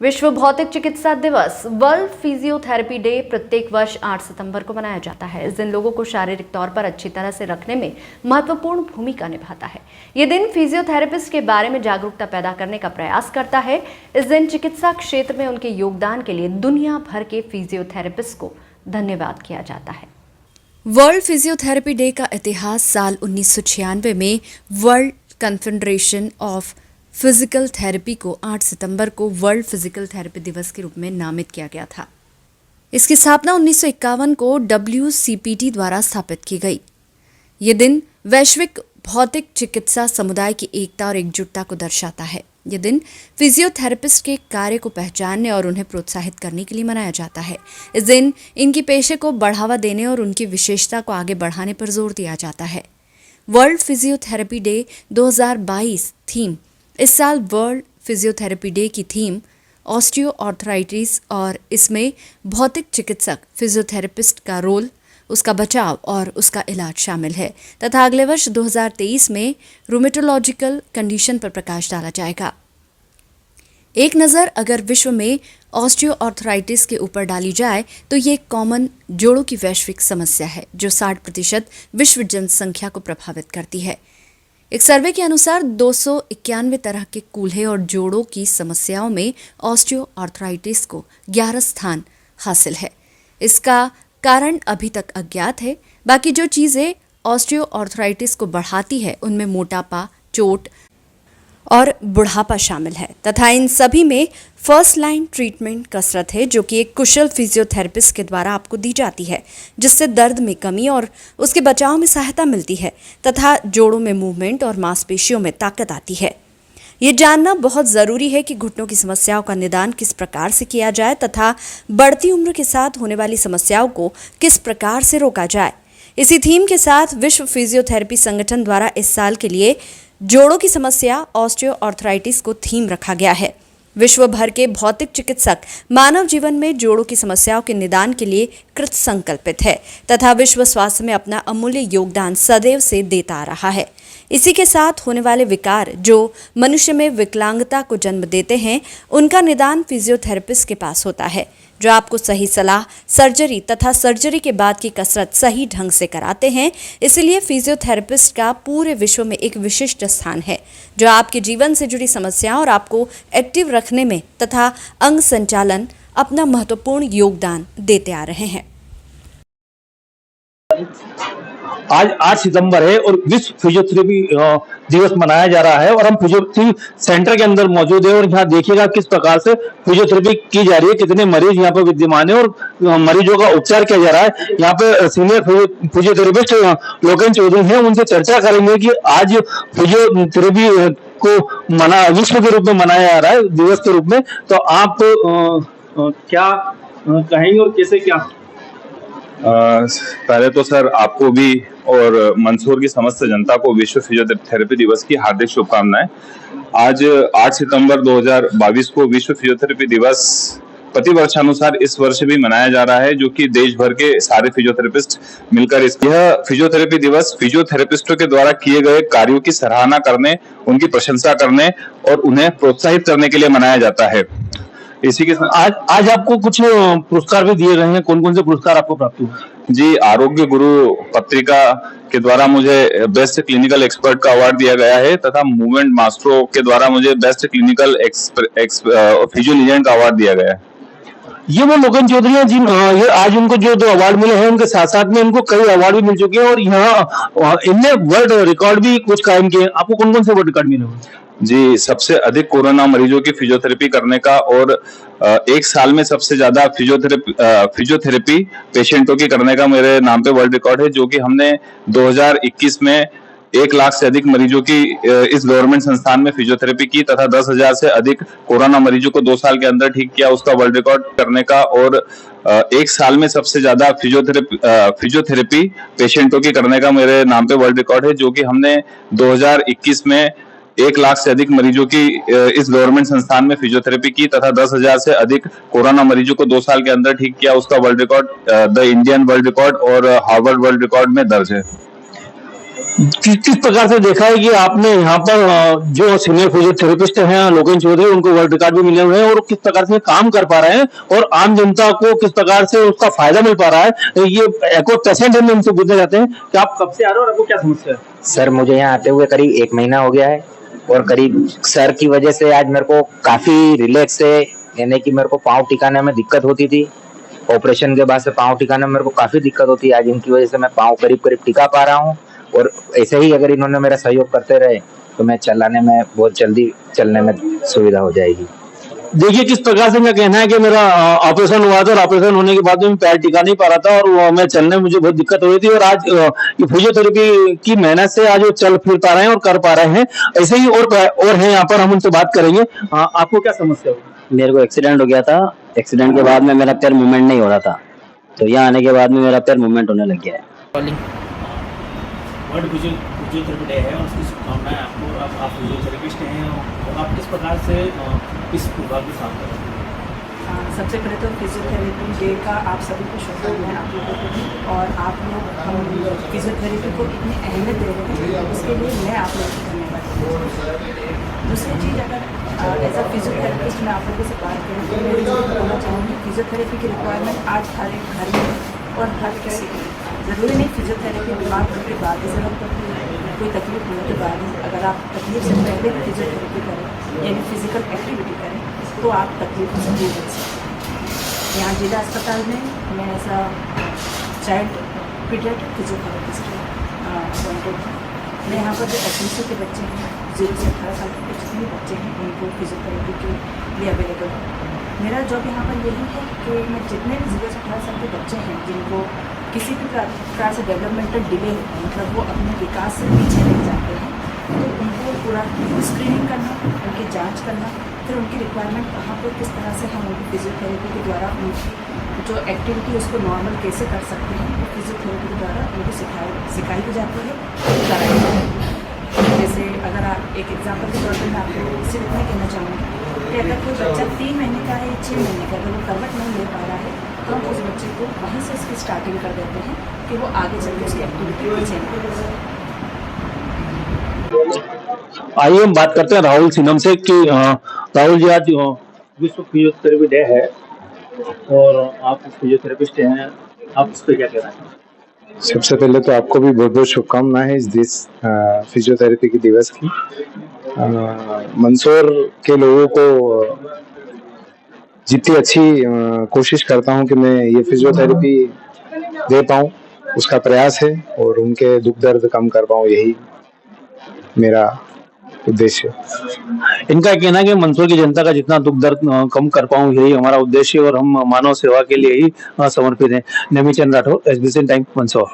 विश्व भौतिक चिकित्सा दिवस वर्ल्ड फिजियोथेरेपी डे प्रत्येक वर्ष 8 सितंबर को मनाया जाता है। इस दिन लोगों को शारीरिक तौर पर अच्छी तरह से रखने में महत्वपूर्ण भूमिका निभाता है। ये दिन फिजियोथेरेपिस्ट के बारे में जागरूकता पैदा करने का प्रयास करता है। इस दिन चिकित्सा क्षेत्र में उनके योगदान के लिए दुनिया भर के फिजियोथेरेपिस्ट को धन्यवाद किया जाता है। वर्ल्ड फिजियोथेरेपी डे का इतिहास साल 1996 में world confederation of physical therapy को 8 सितंबर को वर्ल्ड फिजिकल थेरेपी दिवस के रूप में नामित किया गया था। इसकी स्थापना 1951 को WCPT द्वारा स्थापित की गई। ये दिन वैश्विक भौतिक चिकित्सा समुदाय की एकता और एकजुटता को दर्शाता है। ये दिन फिजियोथेरेपिस्ट के कार्य को पहचानने और उन्हें प्रोत्साहित करने के लिए मनाया जाता है। इस दिन इनकी पेशे को बढ़ावा देने और उनकी विशेषता को आगे बढ़ाने पर जोर दिया जाता है। World physiotherapy day 2022 theme. इस साल वर्ल्ड फिजियोथेरेपी डे की थीम ऑस्टियो आर्थराइटिस और इसमें भौतिक चिकित्सक फिजियोथेरेपिस्ट का रोल, उसका बचाव और उसका इलाज शामिल है तथा अगले वर्ष 2023 में रूमेटोलॉजिकल कंडीशन पर प्रकाश डाला जाएगा। एक नज़र अगर विश्व में ऑस्टियो आर्थराइटिस के ऊपर डाली जाए तो ये कॉमन जोड़ों की वैश्विक समस्या है जो 60% विश्व जनसंख्या को प्रभावित करती है। एक सर्वे के अनुसार 291 तरह के कूल्हे और जोड़ों की समस्याओं में ऑस्टियो आर्थराइटिस को 11 स्थान हासिल है। इसका कारण अभी तक अज्ञात है। बाकी जो चीज़ें ऑस्टियो आर्थराइटिस को बढ़ाती है उनमें मोटापा, चोट और बुढ़ापा शामिल है तथा इन सभी में फर्स्ट लाइन ट्रीटमेंट कसरत है जो कि एक कुशल फिजियोथेरेपिस्ट के द्वारा आपको दी जाती है, जिससे दर्द में कमी और उसके बचाव में सहायता मिलती है तथा जोड़ों में मूवमेंट और मांसपेशियों में ताकत आती है। ये जानना बहुत ज़रूरी है कि घुटनों की समस्याओं का निदान किस प्रकार से किया जाए तथा बढ़ती उम्र के साथ होने वाली समस्याओं को किस प्रकार से रोका जाए। इसी थीम के साथ विश्व फिजियोथेरेपी संगठन द्वारा इस साल के लिए जोड़ों की समस्या ऑस्टियो आर्थराइटिस को थीम रखा गया है। विश्व भर के भौतिक चिकित्सक मानव जीवन में जोड़ों की समस्याओं के निदान के लिए कृत संकल्पित है तथा विश्व स्वास्थ्य में अपना अमूल्य योगदान सदैव से देता आ रहा है। इसी के साथ होने वाले विकार जो मनुष्य में विकलांगता को जन्म देते हैं, उनका निदान फिजियोथेरेपिस्ट के पास होता है, जो आपको सही सलाह, सर्जरी तथा सर्जरी के बाद की कसरत सही ढंग से कराते हैं। इसलिए फिजियोथेरेपिस्ट का पूरे विश्व में एक विशिष्ट स्थान है, जो आपके जीवन से जुड़ी समस्याओं और आपको एक्टिव रखने में तथा अंग संचालन अपना महत्वपूर्ण योगदान देते आ रहे हैं। आज 8 सितंबर है और विश्व फिजियोथेरेपी दिवस मनाया जा रहा है और हम फिजियोथेरेपी सेंटर के अंदर मौजूद है और यहाँ देखिएगा किस प्रकार से फिजियोथेरेपी की जा रही है, कितने मरीज यहाँ पर विद्यमान है और मरीजों का उपचार किया जा रहा है। यहाँ पे सीनियर फिजियोथेरेपिस्ट लोकेन चौधरी हैं, उनसे चर्चा करेंगे कि आज फिजियोथेरेपी को विश्व के रूप में मनाया जा रहा है, दिवस के रूप में। तो आप क्या कहेंगे और कैसे क्या? पहले तो सर आपको भी और मंदसौर की समस्त जनता को विश्व फिजियोथेरेपी दिवस की हार्दिक शुभकामनाएं। आज 8 सितंबर 2022 को विश्व फिजियोथेरेपी दिवस प्रतिवर्षानुसार इस वर्ष भी मनाया जा रहा है, जो कि देश भर के सारे फिजियोथेरेपिस्ट मिलकर यह फिजियोथेरेपी दिवस फिजियोथेरेपिस्टों के द्वारा किए गए कार्यों की सराहना करने, उनकी प्रशंसा करने और उन्हें प्रोत्साहित करने के लिए मनाया जाता है। इसी के साथ आज आपको कुछ पुरस्कार भी दिए गए हैं। कौन कौन से पुरस्कार आपको प्राप्त हुए? जी, आरोग्य गुरु पत्रिका के द्वारा मुझे बेस्ट क्लिनिकल एक्सपर्ट का अवार्ड दिया गया है तथा मूवमेंट मास्टरो के द्वारा मुझे बेस्ट क्लिनिकल फिजियो लीजेंड का अवार्ड दिया गया है। ये वो लोकेन चौधरी हैं जिन ये आज उनको जो 2 अवार्ड मिले हैं, उनके साथ साथ में इनको कई अवार्ड भी मिल चुके हैं और यहाँ इनने वर्ल्ड रिकॉर्ड भी कुछ कायम किए। आपको कौन कौन से वर्ल्ड रिकॉर्ड मिले? जी, सबसे अधिक कोरोना मरीजों की फिजियोथेरेपी करने का और एक साल में सबसे ज्यादा फिजियोथेरेपी पेशेंटों की करने का मेरे नाम पे वर्ल्ड रिकॉर्ड है, जो कि हमने 2021 में 1 लाख से अधिक मरीजों की इस गवर्नमेंट संस्थान में फिजियोथेरेपी की तथा 10,000 से अधिक कोरोना मरीजों को 2 साल के अंदर ठीक किया, उसका वर्ल्ड रिकॉर्ड करने का और एक साल में सबसे ज्यादा फिजियोथेरेपी पेशेंटों की करने का मेरे नाम पे वर्ल्ड रिकॉर्ड है, जो कि हमने 2021 में 1 लाख से अधिक मरीजों की इस गवर्नमेंट संस्थान में फिजियोथेरेपी की तथा 10,000 से अधिक कोरोना मरीजों को 2 साल के अंदर ठीक किया, उसका world record the Indian world record और हार्वर्ड वर्ल्ड रिकॉर्ड में दर्ज है। किस प्रकार से देखा है कि आपने यहाँ पर जो सीनियर फिजियोथेरेपिस्ट हैं लोकेश चौधरी, उनको वर्ल्ड रिकॉर्ड भी मिले हुए हैं और किस प्रकार से काम कर पा रहे हैं और आम जनता को किस प्रकार से उसका फायदा मिल पा रहा है। ये एको पेशेंट है, उनसे पूछना चाहते हैं कि आप कब से आ रहे हो और आपको क्या समस्या है। सर मुझे यहाँ आते हुए करीब 1 महीना हो गया है और करीब सर की वजह से आज मेरे को काफी रिलैक्स है, यानी कि मेरे को पाँव टिकाने में दिक्कत होती थी। ऑपरेशन के बाद से पाँव टिकाने में मेरे को काफी दिक्कत होती है, आज इनकी वजह से मैं पाँव करीब करीब टिका पा रहा हूँ। और ऐसे ही अगर इन्होंने मेरा सहयोग करते रहे तो मैं चलाने में बहुत जल्दी चलने में सुविधा हो जाएगी। देखिए किस प्रकार से, मैं कहना है कि मेरा ऑपरेशन हुआ था और ऑपरेशन होने के बाद में मैं पैर टिका नहीं पा रहा था और मैं चलने में मुझे बहुत दिक्कत हो रही थी और आज ये फिजियोथेरेपी की मेहनत से आज वो चल फिर पा रहे हैं और कर पा रहे हैं। ऐसे ही और हैं यहाँ पर, हम उनसे बात करेंगे। आपको क्या समस्या हुई। मेरे को एक्सीडेंट हो गया था। एक्सीडेंट के बाद में मेरा पैर मूवमेंट नहीं हो रहा था, तो यहाँ आने के बाद में मेरा पैर मूवमेंट होने लग गया है। वर्ल्ड फिजियोथेरेपी डे है और उसकी शुभकामनाएं आपको। आप फिजियोथेरेपिस्ट हैं और आप किस प्रकार से इस विभाग में काम कर रहे हैं। सबसे पहले तो फिजियोथेरेपी डे का आप सभी को शुभकामनाएं आप लोगों को भी, और आप लोग हम फिजियोथेरेपी को इतनी अहमियत दे रहे हैं उसके लिए मैं आप लोगों को धन्यवाद। दूसरी चीज़, अगर एज अ फिजियोथेरेपिस्ट मैं आप लोगों से बात करूँ तो मैं बोलना चाहूँगी फिजियोथेरेपी की रिक्वायरमेंट आज हर एक घर में और हर किसी की, ज़रूरी नहीं फिजियोथेरेपी बीमार होने के बाद ही ज़रूरत पड़ती है, कोई तकलीफ होने के बाद ही। अगर आप तकलीफ से पहले फिजियोथेरेपी करें यानी फिजिकल एक्टिविटी करें तो आप तकलीफ से दूर बच सकते हैं। यहाँ जिला अस्पताल में मैं ऐसा चाइल्ड पीडियाट्रिक फिजियोथेरेपिस्ट अपॉइंटेड हूँ। मैं यहाँ पर जो एसएमसी के बच्चे हैं 0 से 18 साल के जितने भी बच्चे हैं उनको फिजियोथेरेपी के लिए अवेलेबल है। मेरा जॉब यहाँ पर यही है कि मैं जितने भी 0 से 18 साल के बच्चे हैं जिनको किसी भी प्रकार से डेवलपमेंटल डिले होता है, मतलब वो अपने विकास से पीछे नहीं जाते हैं, तो उनको पूरा स्क्रीनिंग करना, उनकी जांच करना, फिर उनकी रिक्वायरमेंट कहाँ पर किस तरह से हम उनकी फिजियोथेरेपी के द्वारा उनकी जो एक्टिविटी उसको नॉर्मल कैसे कर सकते हैं वो फिजियोथेरेपी के द्वारा उनको सिखाई भी जाती है, कराई जाती है। जैसे अगर आप एक एग्जाम्पल के तौर पर मैं आपको सिर्फ इतना कहना चाहूँगी कि अगर कोई बच्चा 3 महीने का है या 6 महीने का, अगर वो करवट नहीं ले पा रहा है तो हम उस बच्चे को वहीं से इसकी स्टार्टिंग कर देते हैं कि वो आगे चल के उसकी एक्टिविटी पीछे नहीं करे। आइए हम बात करते हैं राहुल सिन्हम से कि राहुल जी, आज विश्व फिजियोथेरेपी डे है और आप फिजियोथेरेपिस्ट हैं, आप इस पर क्या कहना है। सबसे पहले तो आपको भी बहुत बहुत शुभकामनाएं हैं इस फिजियोथेरेपी की दिवस की। मंदसौर के लोगों को जितनी अच्छी कोशिश करता हूं कि मैं ये फिजियोथेरेपी दे पाऊं, उसका प्रयास है और उनके दुख दर्द कम कर पाऊं, यही मेरा उद्देश्य। इनका कहना है कि मंदसौर की जनता का जितना दुख दर्द कम कर पाऊं यही हमारा उद्देश्य है और हम मानव सेवा के लिए ही समर्पित हैं। नेमी चंद राठौर, SBC टाइम, मंदसौर।